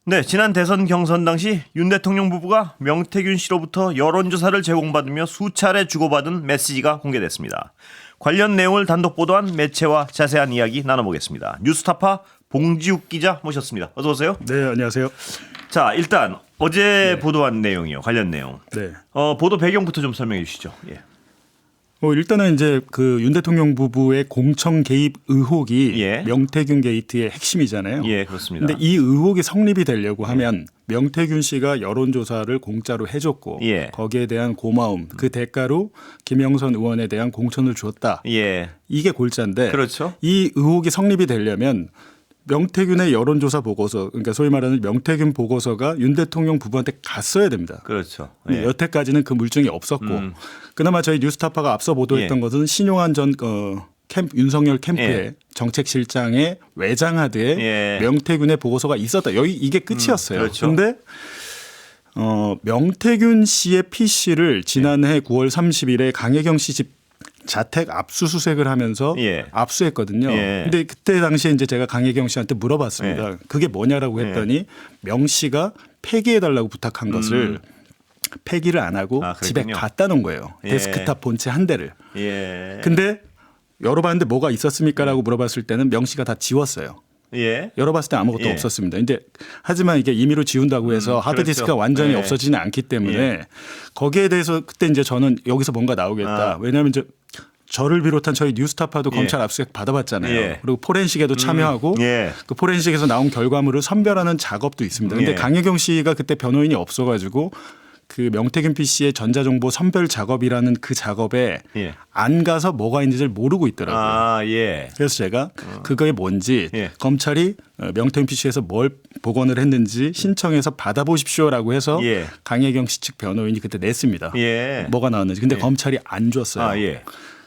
네, 지난 대선 경선 당시 윤 대통령 부부가 명태균 씨로부터 여론조사를 제공받으며 수차례 주고받은 메시지가 공개됐습니다. 관련 내용을 단독 보도한 매체와 자세한 이야기 나눠보겠습니다. 뉴스타파 봉지욱 기자 모셨습니다. 어서 오세요. 네, 안녕하세요. 자, 일단 어제 보도한 내용이요. 관련 내용. 네. 보도 배경부터 좀 설명해 주시죠. 예. 일단은 이제 그 윤 대통령 부부의 공청 개입 의혹이 예. 명태균 게이트의 핵심이잖아요. 예, 그렇습니다. 근데 이 의혹이 성립이 되려고 하면 명태균 씨가 여론조사를 공짜로 해줬고 예. 거기에 대한 고마움, 그 대가로 김영선 의원에 대한 공천을 줬다. 예. 이게 골자인데 그렇죠. 이 의혹이 성립이 되려면 명태균의 여론조사 보고서, 그러니까 소위 말하는 명태균 보고서가 윤 대통령 부부한테 갔어야 됩니다. 그렇죠. 네, 예. 여태까지는 그 물증이 없었고 그나마 저희 뉴스타파가 앞서 보도했던 예. 것은 신용환 전 윤석열 캠프의 예. 정책실장의 외장하드에 예. 명태균의 보고서가 있었다. 여기 이게 끝이었어요. 그렇죠. 그런데 명태균 씨의 PC를 지난해 9월 30일에 강혜경 씨 집 자택 압수수색을 하면서 예. 압수했거든요. 예. 근데 그때 당시에 이제 제가 강혜경 씨한테 물어봤습니다. 예. 그게 뭐냐라고 했더니 명 씨가 폐기해달라고 부탁한 것을 폐기를 안 하고 집에 그랬군요. 갖다 놓은 거예요. 예. 데스크탑 본체 한 대를. 예. 근데 열어봤는데 뭐가 있었습니까라고 물어봤을 때는 명 씨가 다 지웠어요. 예. 열어봤을 때 아무것도 예. 없었습니다. 근데 하지만 이게 임의로 지운다고 해서 하드디스크가 그렇죠. 완전히 예. 없어지지는 않기 때문에 예. 거기에 대해서 그때 이제 저는 여기서 뭔가 나오겠다. 왜냐하면 이제 저를 비롯한 저희 뉴스타파도 예. 검찰 압수수색 받아봤잖아요. 예. 그리고 포렌식에도 참여하고 예. 그 포렌식에서 나온 결과물을 선별하는 작업도 있습니다. 그런데 예. 강혜경 씨가 그때 변호인이 없어가지고 그 명태균 PC의 전자정보 선별 작업이라는 그 작업에 예. 안 가서 뭐가 있는지를 모르고 있더라고요. 아, 예. 그래서 제가 그거에 뭔지 예. 검찰이 명태균 PC에서 뭘 복원을 했는지 신청해서 받아보십시오라고 해서 예. 강혜경 씨 측 변호인이 그때 냈습니다. 예. 뭐가 나왔는지. 근데 검찰이 안 줬어요. 아, 예.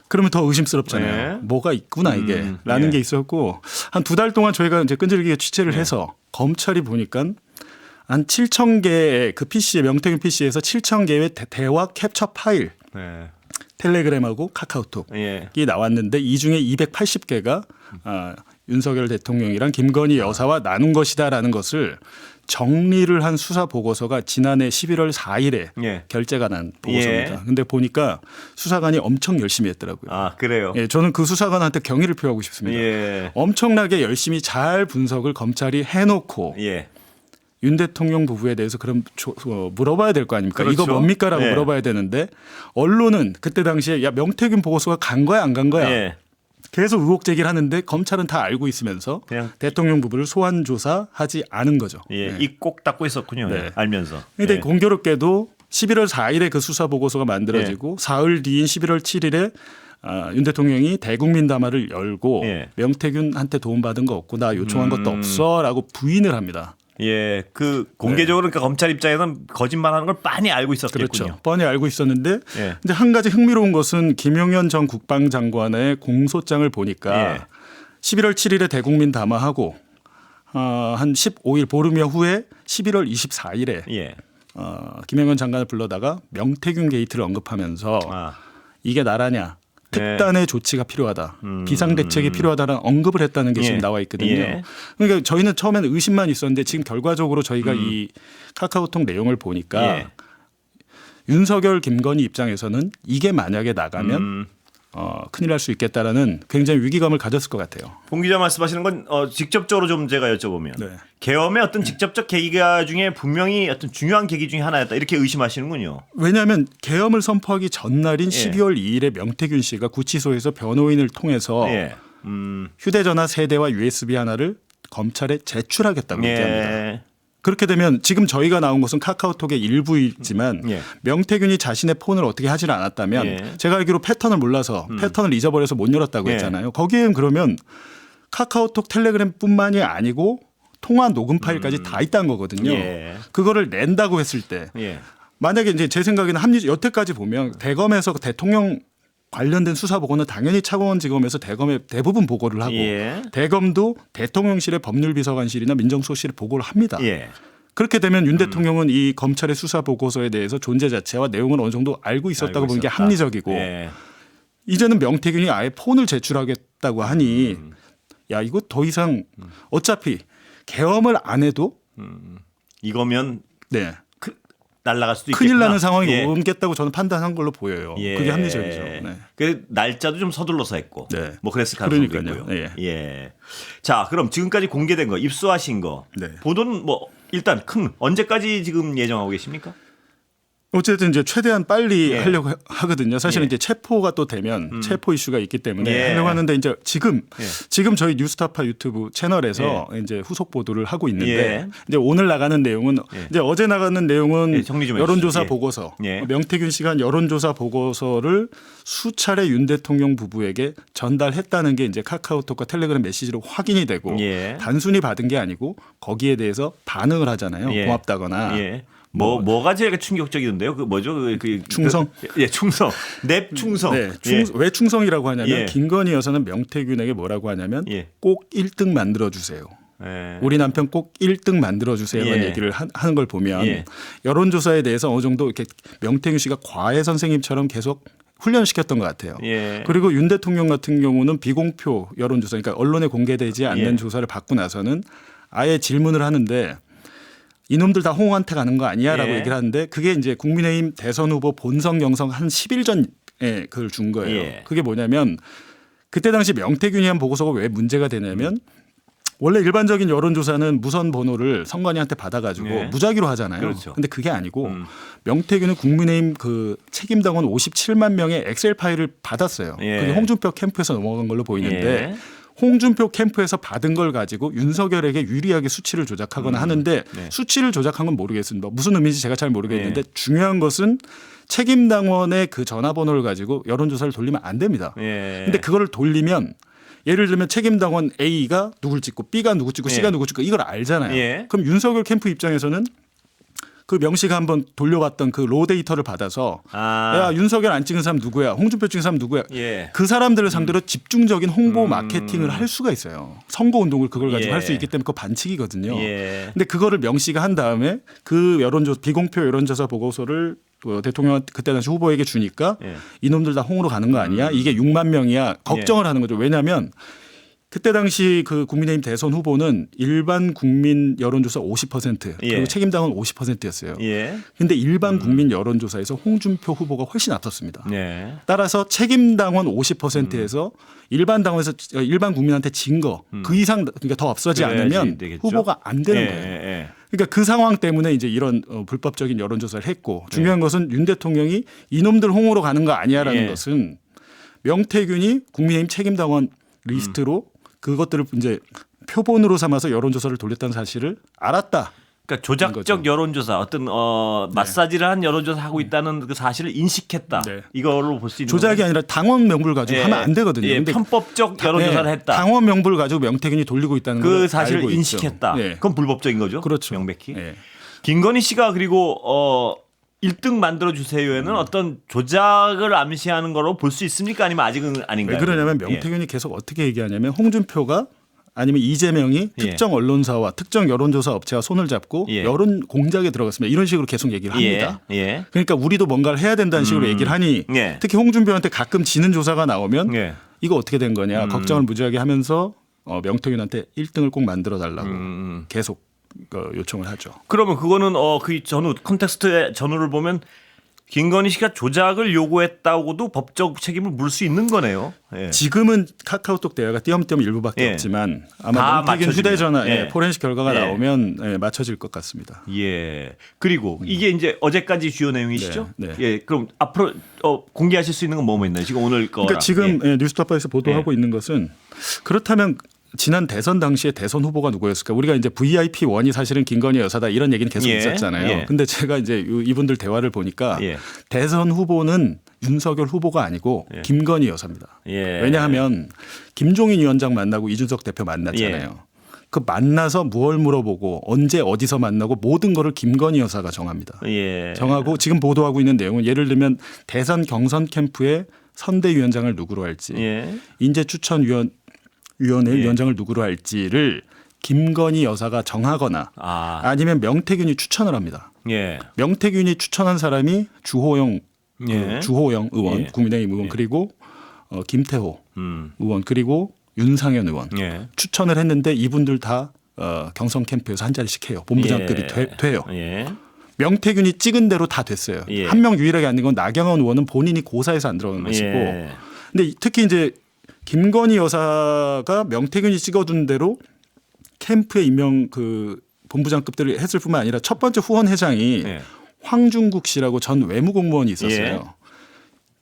그러면 더 의심스럽잖아요. 네. 뭐가 있구나 이게 라는 예. 게 있었고 한 2달 동안 저희가 이제 끈질기게 취재를 해서 검찰이 보니까 한 7천 개의 그 PC에 명태균 PC에서 7천 개의 대화 캡처 파일 네. 텔레그램하고 카카오톡이 예. 나왔는데 이 중에 280개가 윤석열 대통령이랑 김건희 여사와 나눈 것이다라는 것을 정리를 한 수사 보고서가 지난해 11월 4일에 예. 결재가 난 보고서입니다. 예. 근데 보니까 수사관이 엄청 열심히 했더라고요. 아, 그래요. 예, 저는 그 수사관한테 경의를 표하고 싶습니다. 예. 엄청나게 열심히 잘 분석을 검찰이 해놓고 예. 윤 대통령 부부에 대해서 그럼 물어봐야 될 거 아닙니까? 그렇죠. 이거 뭡니까라고 예. 물어봐야 되는데 언론은 그때 당시에 야 명태균 보고서가 간 거야 안 간 거야 예. 계속 의혹 제기를 하는데 검찰은 다 알고 있으면서 그냥 대통령 부부를 소환 조사하지 않은 거죠. 예. 네. 입 꼭 닫고 있었군요. 네. 알면서. 근데 예. 공교롭게도 11월 4일에 그 수사 보고서가 만들어지고 사흘 뒤인 11월 7일에 윤 대통령이 대국민 담화를 열고 예. 명태균한테 도움받은 거 없고 나 요청한 것도 없어라고 부인을 합니다. 예. 그 공개적으로 그러니까 검찰 입장에서는 거짓말하는 걸 빤히 알고 있었겠군요. 그렇죠. 뻔히 알고 있었는데 예. 근데 한 가지 흥미로운 것은 김용현 전 국방장관의 공소장을 보니까 예. 11월 7일에 대국민 담화하고 한 15일 보름여 후에 11월 24일에 예. 김용현 장관을 불러다가 명태균 게이트를 언급하면서 아. 이게 나라냐. 특단의 조치가 필요하다. 비상대책이 필요하다는 언급을 했다는 게 지금 예. 나와 있거든요. 예. 그러니까 저희는 처음에는 의심만 있었는데 지금 결과적으로 저희가 이 카카오톡 내용을 보니까 예. 윤석열 김건희 입장에서는 이게 만약에 나가면 큰일 날 수 있겠다라는 굉장히 위기감을 가졌을 것 같아요. 봉 기자 말씀하시는 건 직접적으로 좀 제가 여쭤보면 네. 계엄의 어떤 직접적 계기가 중에 분명히 어떤 중요한 계기 중에 하나였다 이렇게 의심하시는군요. 왜냐하면 계엄을 선포하기 전날인 예. 12월 2일에 명태균 씨가 구치소에서 변호인을 통해서 예. 휴대전화 3대와 USB 하나를 검찰에 제출하겠다고 얘기합니다. 예. 그렇게 되면 지금 저희가 나온 것은 카카오톡의 일부이지만 예. 명태균이 자신의 폰을 어떻게 하지를 않았다면 예. 제가 알기로 패턴을 몰라서 패턴을 잊어버려서 못 열었다고 예. 했잖아요. 거기엔 그러면 카카오톡 텔레그램뿐만이 아니고 통화 녹음 파일까지 다 있다는 거거든요. 예. 그거를 낸다고 했을 때 예. 만약에 이제 제 생각에는 여태까지 보면 대검에서 대통령 관련된 수사 보고는 당연히 차관원지검에서 대검에 대부분 보고를 하고 예. 대검도 대통령실의 법률비서관실이나 민정수석실에 보고를 합니다. 예. 그렇게 되면 윤 대통령은 이 검찰의 수사 보고서에 대해서 존재 자체와 내용을 어느 정도 알고 있었다고 알고 보는 게 있었다. 합리적이고 예. 이제는 명태균이 아예 폰을 제출하겠다고 하니 야 이거 더 이상 어차피 계엄을 안 해도 이거면 네. 날아갈 수도 있겠구나. 큰일 나는 상황이 예. 오겠다고 저는 판단한 걸로 보여요. 예. 그게 합리적이죠. 네. 그 날짜도 좀 서둘러서 했고, 네. 뭐 그랬을 가능성도 그러니까요. 있고요. 예. 예. 자, 그럼 지금까지 공개된 거, 입수하신 거, 네. 보도는 뭐 일단 언제까지 지금 예정하고 계십니까? 어쨌든 이제 최대한 빨리 예. 하려고 하거든요. 사실은 예. 이제 체포가 또 되면 체포 이슈가 있기 때문에 예. 하려고 하는데 이제 지금 예. 저희 뉴스타파 유튜브 채널에서 이제 후속 보도를 하고 있는데 예. 이제 오늘 나가는 내용은 이제 어제 나가는 내용은 예, 정리 좀 여론조사 해주시죠. 예. 보고서 예. 명태균 씨가 한 여론조사 보고서를 수차례 윤 대통령 부부에게 전달했다는 게 이제 카카오톡과 텔레그램 메시지로 확인이 되고 예. 단순히 받은 게 아니고 거기에 대해서 반응을 하잖아요. 예. 고맙다거나. 예. 뭐가 제일 충격적이던데요? 그 뭐죠? 충성? 예, 충성. 넵 충성. 네, 예. 왜 충성이라고 하냐면 예. 김건희 여사는 명태균에게 뭐라고 하냐면 예. 꼭 1등 만들어 주세요. 예. 우리 남편 꼭 1등 만들어 주세요. 이런 예. 얘기를 하는 걸 보면 예. 여론조사에 대해서 어느 정도 이렇게 명태균 씨가 과외 선생님처럼 계속 훈련을 시켰던 것 같아요. 예. 그리고 윤 대통령 같은 경우는 비공표 여론조사, 그러니까 언론에 공개되지 않는 예. 조사를 받고 나서는 아예 질문을 하는데 이놈들 다 홍한테 가는 거 아니야라고 예. 얘기를 하는데 그게 이제 국민의힘 대선 후보 본선 경선 한 10일 전에 그걸 준 거예요. 예. 그게 뭐냐면 그때 당시 명태균이 한 보고서가 왜 문제가 되냐면 원래 일반적인 여론조사는 무선 번호를 선관위한테 받아가지고 예. 무작위로 하잖아요. 그렇죠. 근데 그게 아니고 명태균은 국민의힘 그 책임당원 57만 명의 엑셀 파일을 받았어요. 예. 그게 홍준표 캠프에서 넘어간 걸로 보이는데 예. 홍준표 캠프에서 받은 걸 가지고 윤석열에게 유리하게 수치를 조작하거나 하는데 네. 수치를 조작한 건 모르겠습니다. 무슨 의미인지 제가 잘 모르겠는데 네. 중요한 것은 책임 당원의 그 전화번호를 가지고 여론조사를 돌리면 안 됩니다. 예. 근데 그거를 돌리면 예를 들면 책임 당원 A가 누굴 찍고 B가 누구 찍고 예. C가 누구 찍고 이걸 알잖아요. 예. 그럼 윤석열 캠프 입장에서는 그 명시가 한번 돌려봤던 그 로 데이터를 받아서 야 윤석열 안 찍은 사람 누구야, 홍준표 찍은 사람 누구야, 예. 그 사람들을 상대로 집중적인 홍보 마케팅을 할 수가 있어요. 선거 운동을 그걸 가지고 예. 할 수 있기 때문에 그거 반칙이거든요. 예. 근데 그거를 명시가 한 다음에 그 비공표 여론조사 보고서를 대통령 그때 당시 후보에게 주니까 예. 이놈들 다 홍으로 가는 거 아니야? 이게 6만 명이야. 걱정을 하는 거죠. 왜냐하면 그때 당시 그 국민의힘 대선 후보는 일반 국민 여론조사 50% 예. 그리고 책임당원 50%였어요. 예. 근데 일반 국민 여론조사에서 홍준표 후보가 훨씬 앞섰습니다. 예. 따라서 책임당원 50%에서 일반 당원에서 일반 국민한테 진 거 그 이상 그러니까 더 앞서지 그래야지 않으면 되겠죠. 후보가 안 되는 예, 거예요. 예, 그러니까 그 상황 때문에 이제 이런 불법적인 여론조사를 했고 중요한 것은 윤 대통령이 이놈들 홍으로 가는 거 아니야라는 예. 것은 명태균이 국민의힘 책임당원 리스트로 그것들을 이제 표본으로 삼아서 여론조사를 돌렸다는 사실을 알았다. 그러니까 조작적 여론조사 어떤 마사지를 한 여론조사 하고 있다는 그 사실을 인식했다. 네. 이걸로 볼 수 있는 조작이 거죠? 아니라 당원 명부를 가지고 예. 하면 안 되거든요. 예, 근데 편법적 여론조사를 했다. 당원 명부를 가지고 명태균이 돌리고 있다는 그 걸 사실을 알고 있죠. 인식했다. 네. 그건 불법적인 거죠. 그렇죠. 명백히. 예. 김건희 씨가 그리고 1등 만들어 주세요에는 어떤 조작을 암시하는 거로 볼 수 있습니까? 아니면 아직은 아닌가요? 왜 그러냐면 명태균이 계속 어떻게 얘기하냐면 홍준표가 아니면 이재명이 예. 특정 언론사와 특정 여론조사 업체와 손을 잡고 예. 여론 공작에 들어갔습니다. 이런 식으로 계속 얘기를 합니다. 예. 예. 그러니까 우리도 뭔가를 해야 된다는 식으로 얘기를 하니 예. 특히 홍준표한테 가끔 지는 조사가 나오면 예. 이거 어떻게 된 거냐 걱정을 무지하게 하면서 명태균한테 1등을 꼭 만들어 달라고 계속 요청을 하죠. 그러면 그거는 그 전후 컨텍스트의 전후를 보면 김건희 씨가 조작을 요구했다고도 법적 책임을 물을 수 있는 거네요. 예. 지금은 카카오톡 대화가 띄엄띄엄 일부밖에 예. 없지만 다 아마 명태균 맞춰지면. 휴대전화 예. 포렌식 결과가 예. 나오면 맞춰질 것 같습니다. 예. 그리고 이게 이제 어제까지 주요 내용이시죠? 네, 네. 예. 그럼 앞으로 공개하실 수 있는 건 뭐 있나요? 지금 오늘 거랑. 그러니까 지금 뉴스타파에서 보도하고 예. 있는 것은 그렇다면 지난 대선 당시에 대선 후보가 누구였을까? 우리가 이제 VIP 1이 사실은 김건희 여사다 이런 얘기는 계속 예. 있었잖아요. 예. 근데 제가 이제 이분들 대화를 보니까 예. 대선 후보는 윤석열 후보가 아니고 예. 김건희 여사입니다. 예. 왜냐하면 김종인 위원장 만나고 이준석 대표 만났잖아요. 예. 그 만나서 무얼 물어보고 언제 어디서 만나고 모든 거를 김건희 여사가 정합니다. 예. 정하고 지금 보도하고 있는 내용은 예를 들면 대선 경선 캠프에 선대위원장을 누구로 할지 예. 인재추천위원회 예. 위원장을 누구로 할지를 김건희 여사가 정하거나 아니면 명태균이 추천을 합니다. 예. 명태균이 추천한 사람이 주호영 예. 주호영 의원, 예. 국민의힘 의원 예. 그리고 김태호 의원 그리고 윤상현 의원 예. 추천을 했는데 이분들 다 경성 캠프에서 한 자리씩 해요. 본부장급이 돼요. 예. 명태균이 찍은 대로 다 됐어요. 예. 한 명 유일하게 안 된 건 나경원 의원은 본인이 고사해서 안 들어간 것이고. 예. 근데 특히 이제 김건희 여사가 명태균이 찍어둔 대로 캠프에 임명 그 본부장급들을 했을 뿐만 아니라 첫 번째 후원 회장이 예. 황중국 씨라고 전 외무공무원이 있었어요. 예.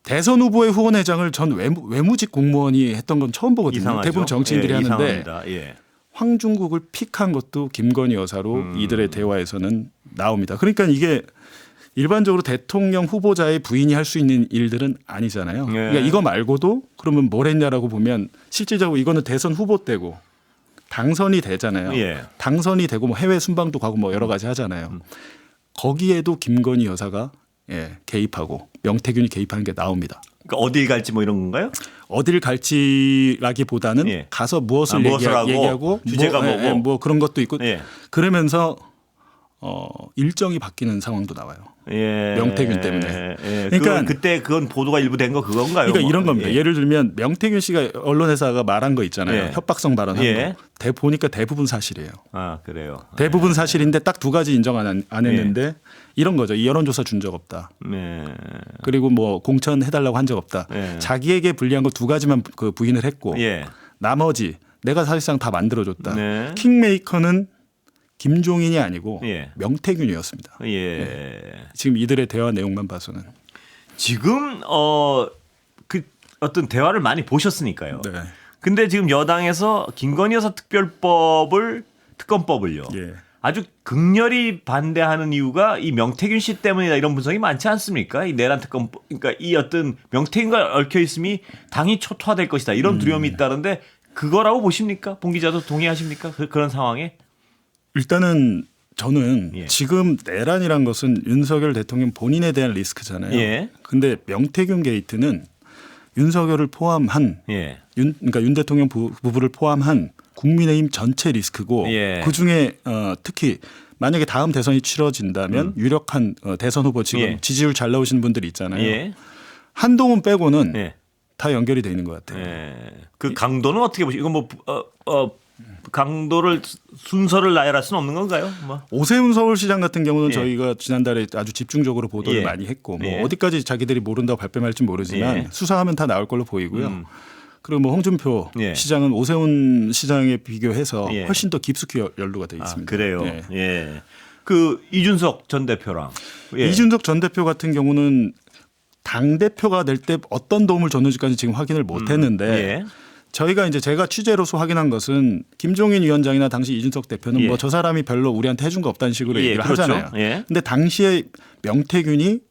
대선 후보의 후원 회장을 전 외무직 공무원이 했던 건 처음 보거든요. 이상하죠? 대부분 정치인들이 예, 하는데 이상합니다. 예. 황중국을 픽한 것도 김건희 여사로 이들의 대화에서는 나옵니다. 그러니까 이게 일반적으로 대통령 후보자의 부인이 할 수 있는 일들은 아니잖아요. 예. 그러니까 이거 말고도 그러면 뭘 했냐라고 보면 실질적으로 이거는 대선 후보 때고 당선이 되잖아요. 예. 당선이 되고 뭐 해외 순방도 가고 뭐 여러 가지 하잖아요. 거기에도 김건희 여사가 개입하고 명태균이 개입하는 게 나옵니다. 그러니까 어딜 갈지 뭐 이런 건가요? 어딜 갈지라기보다는 예. 가서 무엇을 무엇을 하고, 얘기하고 주제가 뭐고. 뭐 그런 것도 있고 예. 그러면서 일정이 바뀌는 상황도 나와요. 예. 명태균 때문에. 예. 그러니까 그때 그건 보도가 일부 된 거 그건가요? 그러니까 뭐. 이런 겁니다. 예. 예를 들면 명태균 씨가 언론회사가 말한 거 있잖아요. 예. 협박성 발언한 예. 거. 보니까 대부분 사실이에요. 아 그래요. 대부분 사실인데 딱 두 가지 인정 안 했는데 이런 거죠. 이 여론조사 준 적 없다. 네. 그리고 뭐 공천 해달라고 한 적 없다. 예. 자기에게 불리한 거 두 가지만 그 부인을 했고 예. 나머지 내가 사실상 다 만들어줬다. 네. 킹메이커는 김종인이 아니고 예. 명태균이었습니다. 예. 지금 이들의 대화 내용만 봐서는. 지금 그 어떤 대화를 많이 보셨으니까요. 네. 근데 지금 여당에서 김건희 여사 특검법을요. 예. 아주 극렬히 반대하는 이유가 이 명태균 씨 때문이다 이런 분석이 많지 않습니까? 이 내란 특검 그러니까 이 어떤 명태균과 얽혀 있음이 당이 초토화될 것이다 이런 두려움이 있다는데 그거라고 보십니까? 봉 기자도 동의하십니까? 그런 상황에? 일단은 저는 예. 지금 내란이란 것은 윤석열 대통령 본인에 대한 리스크잖아요. 예. 근데 명태균 게이트는 윤석열을 포함한 예. 그러니까 윤 대통령 부부를 포함한 국민의힘 전체 리스크고 예. 그중에 특히 만약에 다음 대선이 치러진다면 유력한 대선 후보 지금 예. 지지율 잘 나오시는 분들이 있잖아요. 예. 한동훈 빼고는 예. 다 연결이 돼 있는 것 같아요. 예. 그 강도는 어떻게 보시죠? 이건 뭐 강도를 순서를 나열할 수는 없는 건가요? 뭐. 오세훈 서울시장 같은 경우는 예. 저희가 지난달에 아주 집중적으로 보도를 예. 많이 했고 뭐 예. 어디까지 자기들이 모른다고 발뺌할지 모르지만 예. 수사하면 다 나올 걸로 보이고요. 그리고 뭐 홍준표 예. 시장은 오세훈 시장에 비교해서 예. 훨씬 더 깊숙이 연루가 돼 아, 있습니다. 그래요. 예. 예. 그 이준석 전 대표랑 예. 이준석 전 대표 같은 경우는 당 대표가 될 때 어떤 도움을 줬는지까지 지금 확인을 못했는데 예. 저희가 이제 제가 취재로서 확인한 것은 김종인 위원장이나 당시 이준석 대표는 예. 뭐 저 사람이 별로 우리한테 해준 거 없다는 식으로 예, 얘기를 그렇죠. 하잖아요. 예. 근데 당시에 명태균이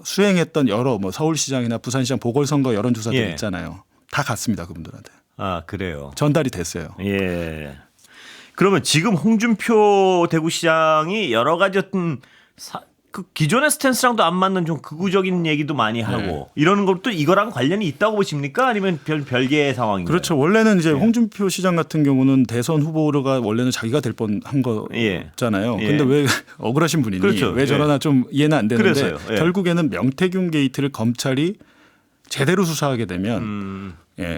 수행했던 여러 뭐 서울시장이나 부산시장 보궐선거 여론조사들 예. 있잖아요. 다 갔습니다 그분들한테. 아 그래요. 전달이 됐어요. 예. 그러면 지금 홍준표 대구시장이 여러 가지 어떤 그 기존의 스탠스랑도 안 맞는 좀 극우적인 얘기도 많이 하고 이러는 것도 이거랑 관련이 있다고 보십니까? 아니면 별개의 상황인가요? 그렇죠. 원래는 이제 홍준표 시장 같은 경우는 대선 후보가 원래는 자기가 될 뻔한 거잖아요. 예. 근데 왜 억울하신 분이니 그렇죠. 왜 저러나 좀 이해는 안 되는데 그래서요. 예. 결국에는 명태균 게이트를 검찰이 제대로 수사하게 되면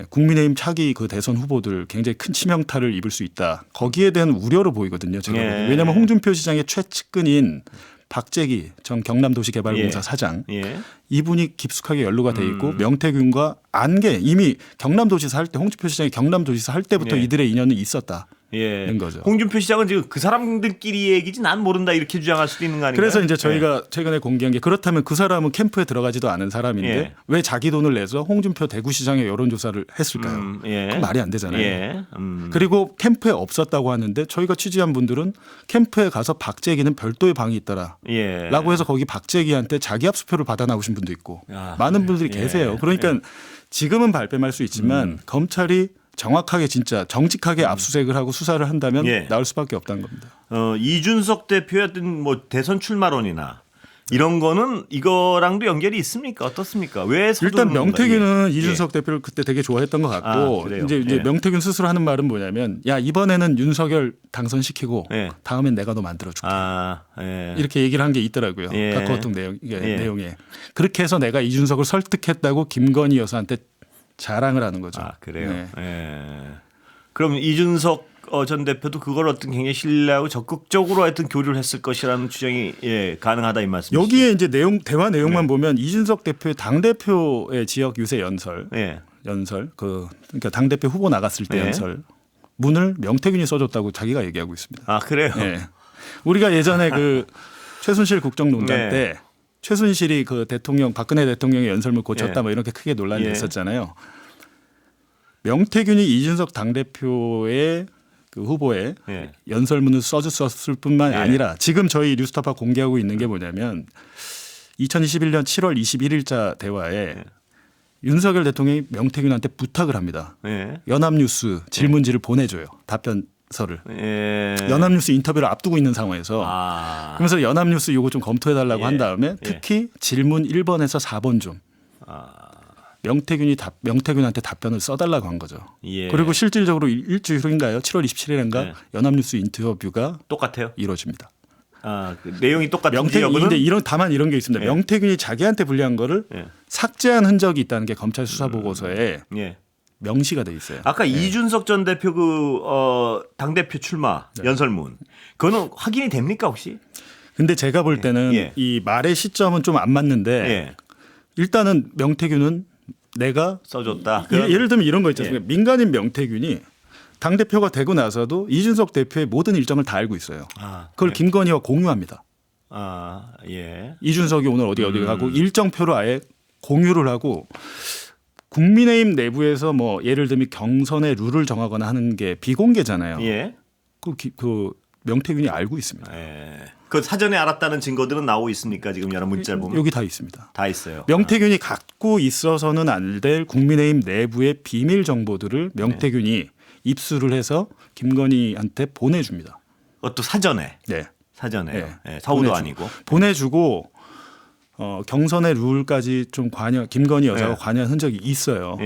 국민의힘 차기 그 대선 후보들 굉장히 큰 치명타를 입을 수 있다. 거기에 대한 우려로 보이거든요. 제가 예. 왜냐하면 홍준표 시장의 최측근인 박재기 전 경남도시개발공사 예. 사장 예. 이분이 깊숙하게 연루가 돼 있고 명태균과 안개 이미 경남도지사 할 때 홍준표 시장이 경남도지사 할 때부터 예. 이들의 인연은 있었다. 예. 는 거죠. 홍준표 시장은 지금 그 사람들끼리 얘기지 난 모른다 이렇게 주장할 수도 있는 거 아닌가요? 그래서 이제 저희가 최근에 공개한 게 그렇다면 그 사람은 캠프에 들어가지도 않은 사람인데 예. 왜 자기 돈을 내서 홍준표 대구시장의 여론조사를 했을까요? 예. 그건 말이 안 되잖아요. 예. 그리고 캠프에 없었다고 하는데 저희가 취재한 분들은 캠프에 가서 박재기는 별도의 방이 있더라. 예. 라고 해서 거기 박재기한테 자기 압수표를 받아 나오신 분도 있고 아, 많은 분들이 예. 계세요. 그러니까 지금은 발뺌할 수 있지만 검찰이 정확하게 진짜 정직하게 압수수색을 하고 수사를 한다면 예. 나올 수밖에 없다는 겁니다. 이준석 대표의 어떤 뭐 대선 출마론이나 이런 거는 이거랑도 연결이 있습니까? 어떻습니까? 왜 일단 서두르는 명태균은 건가요? 이준석 대표를 그때 되게 좋아했던 것 같고 아, 그래요? 이제 예. 명태균 스스로 하는 말은 뭐냐면 야 이번에는 윤석열 당선시키고 예. 다음엔 내가 너 만들어줄게. 예. 이렇게 얘기를 한 게 있더라고요. 예. 카카오톡 예. 내용에. 그렇게 해서 내가 이준석을 설득했다고 김건희 여사한테 자랑을 하는 거죠. 아 그래요. 네. 예. 그럼 이준석 전 대표도 그걸 어떤 굉장히 신뢰하고 적극적으로 하여튼 교류를 했을 것이라는 추정이 가능하다 이 말씀이시죠. 여기에 이제 대화 내용만 보면 이준석 대표의 당 대표의 지역 유세 연설, 그러니까 당 대표 후보 나갔을 때 연설 문을 명태균이 써줬다고 자기가 얘기하고 있습니다. 아 그래요? 네. 우리가 예전에 그 최순실 국정농단 때 최순실이 그 박근혜 대통령의 연설문 고쳤다 뭐 이렇게 크게 논란이 됐었잖아요. 명태균이 이준석 당대표의 그 후보의 연설문을 써줬을 뿐만 아니라 지금 저희 뉴스타파 공개하고 있는 게 뭐냐면 2021년 7월 21일자 대화에 윤석열 대통령이 명태균한테 부탁을 합니다. 연합뉴스 질문지를 보내줘요. 답변서를. 연합뉴스 인터뷰를 앞두고 있는 상황에서 그러면서 연합뉴스 이거 좀 검토해달라고 한 다음에 특히 질문 1번에서 4번 좀 명태균한테 답변을 써달라고 한 거죠. 그리고 실질적으로 일주일 후인가요? 7월 27일인가 연합뉴스 인터뷰가 똑같아요. 이루어집니다. 그 내용이 똑같은지 여부는 다만 이런 게 있습니다. 명태균이 자기한테 불리한 거를 삭제한 흔적이 있다는 게 검찰 수사 보고서에 명시가 돼 있어요. 아까 이준석 전 대표 당 대표 출마 연설문 그거는 확인이 됩니까 혹시? 근데 제가 볼 때는 이 말의 시점은 좀 안 맞는데 일단은 명태균은 내가 써줬다. 예를 들면 이런 거 있지 않습니까? 민간인 명태균이 당대표가 되고 나서도 이준석 대표의 모든 일정을 다 알고 있어요. 그걸 김건희와 공유합니다. 이준석이 오늘 어디 가고 일정표로 아예 공유를 하고 국민의힘 내부에서 뭐 예를 들면 경선의 룰을 정하거나 하는 게 비공개잖아요. 그 명태균이 알고 있습니다. 그 사전에 알았다는 증거들은 나오고 있습니까? 지금 여러 문자를 보면 여기 다 있습니다. 다 있어요. 명태균이 갖고 있어서는 안 될 국민의힘 내부의 비밀 정보들을 명태균이 입수를 해서 김건희한테 보내줍니다. 그것도 사전에. 사전에요. 서우도 아니고 보내주고 경선의 룰까지 좀 김건희 여사가 관여한 흔적이 있어요.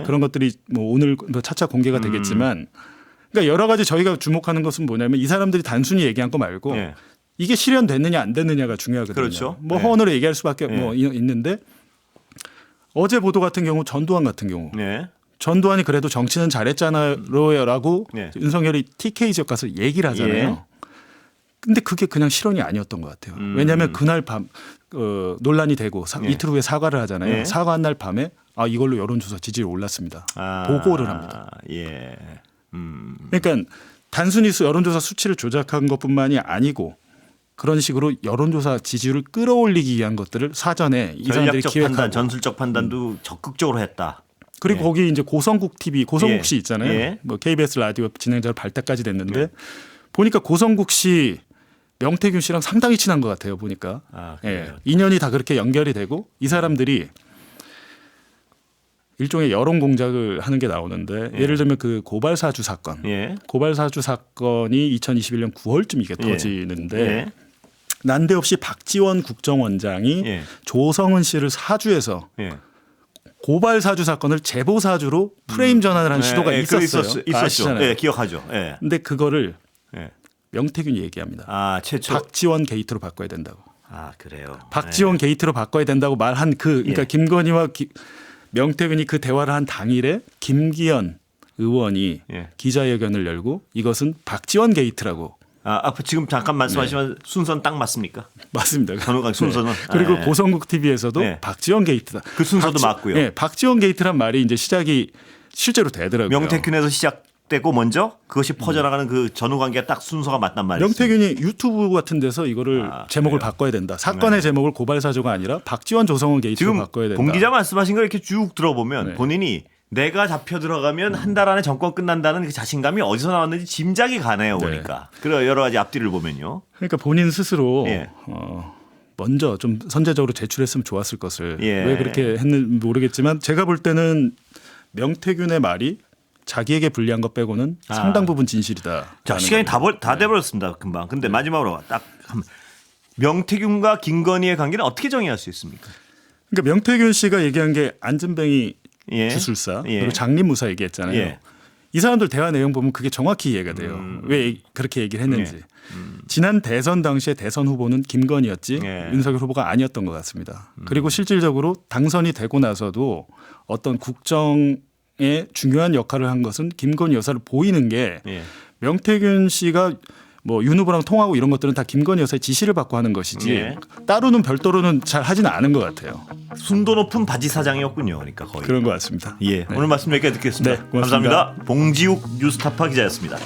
그런 것들이 뭐 오늘 차차 공개가 되겠지만, 그러니까 여러 가지 저희가 주목하는 것은 뭐냐면 이 사람들이 단순히 얘기한 거 말고 이게 실현됐느냐 안 됐느냐가 중요하거든요. 그렇죠. 뭐 허언으로 얘기할 수밖에 뭐 있는데 어제 보도 같은 경우 전두환 같은 경우 전두환이 그래도 정치는 잘했잖아요라고 윤석열이 TK 지역 가서 얘기를 하잖아요. 근데 그게 그냥 실언이 아니었던 것 같아요. 왜냐하면 그날 밤 논란이 되고 이틀 후에 사과를 하잖아요. 사과한 날 밤에 이걸로 여론조사 지지율이 올랐습니다. 보고를 합니다. 그러니까 단순히 여론조사 수치를 조작한 것뿐만이 아니고 그런 식으로 여론조사 지지율을 끌어올리기 위한 것들을 사전에 이 사람들이 기획하고 판단, 전술적 판단도 적극적으로 했다. 그리고 거기 이제 고성국 TV, 고성국 씨 있잖아요. 뭐 KBS 라디오 진행자로 발탁까지 됐는데 보니까 고성국 씨, 명태균 씨랑 상당히 친한 것 같아요. 보니까 인연이 다 그렇게 연결이 되고 이 사람들이 일종의 여론 공작을 하는 게 나오는데 예를 들면 그 고발사주 사건, 고발사주 사건이 2021년 9월쯤 이게 터지는데 난데없이 박지원 국정원장이 조성은 씨를 사주해서 고발 사주 사건을 제보 사주로 프레임 전환을 한 시도가 있었어요. 있었죠. 기억하죠. 근데 그거를 명태균이 얘기합니다. 최초 박지원 게이트로 바꿔야 된다고. 그래요. 박지원 게이트로 바꿔야 된다고 말한 그러니까 김건희와 명태균이 그 대화를 한 당일에 김기현 의원이 기자회견을 열고 이것은 박지원 게이트라고. 지금 잠깐 말씀하시면 순서는 딱 맞습니까? 맞습니다. 전후강 순서는. 그리고 고성국 TV에서도 박지원 게이트다. 그 순서도 맞고요. 박지원 게이트란 말이 이제 시작이 실제로 되더라고요. 명태균에서 시작되고 먼저 그것이 퍼져나가는 그 전후 관계가 딱 순서가 맞단 말이에요. 명태균이 유튜브 같은 데서 이거를 제목을 바꿔야 된다. 사건의 제목을 고발사주가 아니라 박지원 조성은 게이트로 바꿔야 된다. 지금 본 기자 말씀하신 걸 이렇게 쭉 들어보면 본인이 내가 잡혀 들어가면 한 달 안에 정권 끝난다는 그 자신감이 어디서 나왔는지 짐작이 가네요. 보니까. 그리고 여러 가지 앞뒤를 보면요. 그러니까 본인 스스로 먼저 좀 선제적으로 제출했으면 좋았을 것을 왜 그렇게 했는지 모르겠지만 제가 볼 때는 명태균의 말이 자기에게 불리한 것 빼고는 상당 부분 진실이다. 자, 시간이 다 돼버렸습니다. 금방. 근데 마지막으로 딱 명태균과 김건희의 관계는 어떻게 정의할 수 있습니까? 그러니까 명태균 씨가 얘기한 게 안진뱅이 주술사 그리고 장립무사 얘기했잖아요. 이 사람들 대화 내용 보면 그게 정확히 이해가 돼요. 왜 그렇게 얘기를 했는지. 지난 대선 당시에 대선 후보는 김건희였지 윤석열 후보가 아니었던 것 같습니다. 그리고 실질적으로 당선이 되고 나서도 어떤 국정에 중요한 역할을 한 것은 김건희 여사를 보이는 게 명태균 씨가 뭐 윤 후보랑 통하고 이런 것들은 다 김건희 여사의 지시를 받고 하는 것이지 예. 따로는 별도로는 잘 하지는 않은 것 같아요. 순도 높은 바지 사장이었군요. 그러니까 거의. 그런 것 같습니다. 예, 네. 오늘 말씀 여기까지 듣겠습니다. 네, 고맙습니다. 감사합니다. 봉지욱 뉴스타파 기자였습니다.